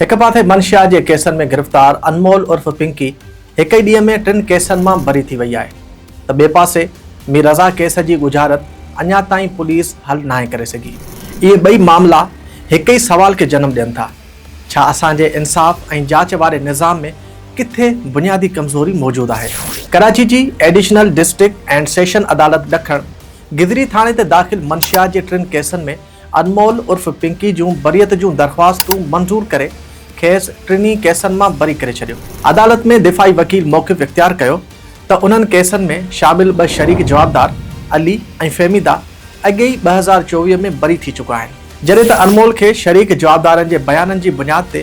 एक पासे मनशिया के केसन में गिरफ्तार अनमोल उर्फ पिंकी एक ही ॾींहं में 3 केसन में बरी थी वही है, तो बे पासे मीर रज़ा केस की गुजारत अञा ताईं पुलिस हल ना करे सकी। ये बई मामला एक ही सवाल के जन्म ॾियनि था, छा असांजे इंसाफ ऐं जांच वारे निज़ाम में किथे बुनियादी कमज़ोरी मौजूद है। कराची की एडिशनल डिस्ट्रिक्ट एंड सेशन अदालत ॾखण गिदरी थाने ते दाखिल मनशिया के 3 केसन में अनमोल उर्फ पिंकी जूं बरियत जूं दरख्वास्तूं मंजूर करे खेस 3 केसन में बरी करे छॾियो। अदालत में दिफ़ाई वकील मौक़िफ़ इख्तियार कयो तो उन्हनि केसन में शामिल 2 शरीक जवाबदार अली ऐं फ़हमीदा अॻे ई 2024 में बरी थी चुका आहिनि, जॾहिं त अनमोल के शरीक जवाबदारनि जे बयाननि जी बुनियाद ते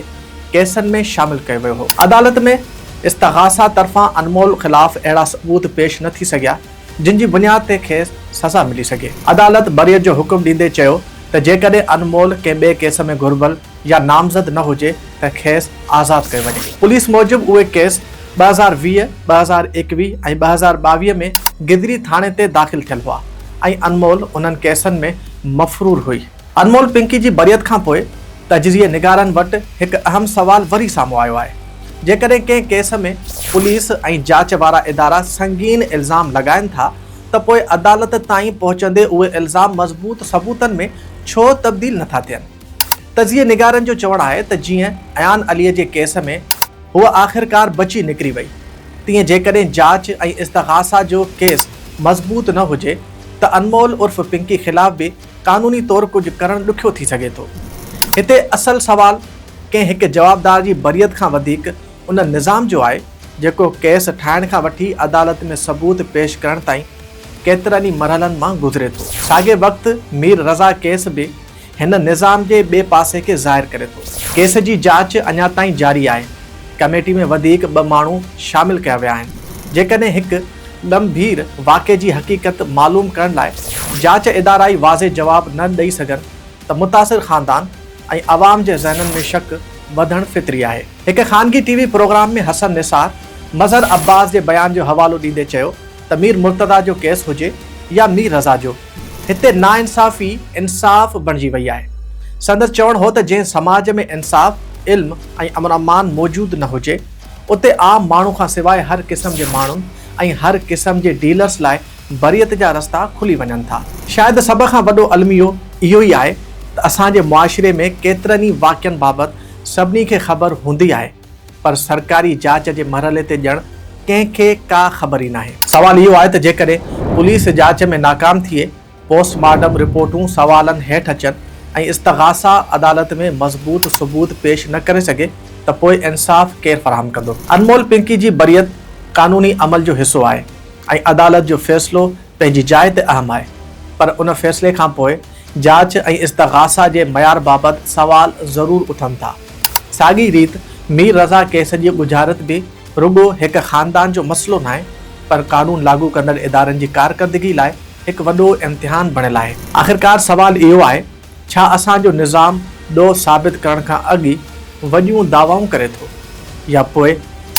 केसन में शामिल कयो वियो हो। अदालत में इस्तग़ासा तरफ़ां अनमोल ख़िलाफ़ अहिड़ा सबूत पेश न थी सघिया जिन जी बुनियाद ते खेस सज़ा मिली सघे। अदालत बरियत जो हुकुम ॾींदे चयो त जेकॾहिं अनमोल कंहिं ॿिए केस में घुर्बल या नामज़द न हुजे त खेस आज़ाद कयो वञे। पुलिस मूजिब उहे केस 2020, 2021 ऐं 2022 में गिदरी थाने ते दाख़िल थियल हुआ ऐं अनमोल उन्हनि केसनि में मफ़रूर हुई। अनमोल पिंकी जी बरियत खां पोइ तजज़िये निगारनि वटि हिकु अहम सवाल वरी साम्हूं आयो आहे। जेकॾहिं कंहिं केस में पुलिस ऐं जांच वारा इदारा संगीन इल्ज़ाम लॻाइनि था त पोइ अदालत ताईं पहुचंदे उहे इल्ज़ाम मज़बूत सबूतनि में छो तब्दील नथा थियनि। तजज़िये निगारनि जो चवणु आहे त जीअं अयान अलीअ जे केस में हूअ आख़िरकार बची निकिरी वई, तीअं जेकॾहिं जांच ऐं इस्तग़ासा जो केस मज़बूत न हुजे त अनमोल उर्फ पिंकी ख़िलाफ़ भी क़ानूनी तौर कुझु करणु ॾुखियो थी सघे थो। हिते असल सवाल कंहिं हिकु जवाबदार जी बरियत खां वधीक उन निज़ाम जो आहे जेको केस ठाहिण खां वठी अदालत में सबूत पेश करण ताईं केतिरनि ई मरहलनि मां गुज़रे थो। साॻे वक़्तु मीर रज़ा केस भी हिन निज़ाम जे ॿिए पासे खे ज़ाहिर करे थो। केस जी जांच अञा ताईं जारी आहे। कमेटी में वधीक 2 माण्हू शामिल कया विया आहिनि। जेकॾहिं हिकु गंभीर वाक़े जी हक़ीक़त मालूम करण लाइ जांच इदारा ई वाज़े जवाब न ॾेई सघनि त मुतासिर ख़ानदान ऐं अवाम जे ज़हननि में शक वधणु फितरी आहे। हिकु ख़ानगी टीवी प्रोग्राम में हसन निसार मज़हर अब्बास जे बयान जो हवालो ॾींदे चयो त मीर मुर्तदा जो केस हुजे या मीर रज़ा जो, हिते नाइंसाफ़ी इंसाफ़ बणिजी वई आहे। संदसि चवणु हो त जंहिं समाज में इंसाफ़, इल्म ऐं अमन अमान मौजूद न हुजे उते आम माण्हू खां सवाइ हर क़िस्म जे माण्हुनि ऐं हर क़िस्म जे डीलर्स लाइ बरियत जा रस्ता खुली वञनि था। शायदि सभ खां वॾो अलमियो इहो ई आहे त असांजे मुआशिरे में केतिरनि ई वाक़िअनि बाबति सभिनी खे ख़बर हूंदी आहे, पर सरकारी जांच जे मरहले ते ॼण कंहिंखे का ख़बर ई नाहे। सवाल इहो आहे त जेकॾहिं पुलिस जांच में नाकाम थिए, पोस्टमार्टम रिपोर्टूं सवालनि हेठि अचनि ऐं इस्तग़ासा अदालत में मज़बूत सबूत पेश न करे सघे त पोइ इंसाफ़ केरु फ़राहम कंदो। अनमोल पिंकी जी बरियत क़ानूनी अमल जो हिसो आहे ऐं अदालत जो फ़ैसिलो पंहिंजी जाइ ते अहम आहे, पर उन फ़ैसिले खां पोइ जांच ऐं इस्तग़ासा जे मयार बाबति सवाल ज़रूरु उथनि था। साॻी रीति मीर रज़ा केस जी गुजारत भी रुगो हिकु ख़ानदान जो मसइलो न आहे, पर क़ानून लागू कंदड़ इदारनि जी कारकर्दगी लाइ हिकु वॾो इम्तिहान बणियल आहे। आख़िरकार सवाल इहो आहे, छा असांजो निज़ाम ॾोह साबित करण खां अॻु वॾियूं दावाऊं करे थो या पोइ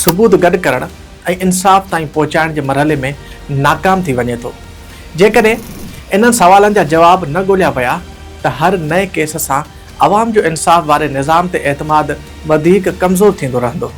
सबूत गॾु करण ऐं इंसाफ़ ताईं पहुचाइण जे मरहले में नाकाम थी वञे थो। जेकॾहिं इन्हनि सवालनि जा जवाब न ॻोल्हिया विया त हर नए केस सां अवाम जो इंसाफ़ वारे निज़ाम ते एतमाद वधीक कमज़ोर थींदो रहंदो।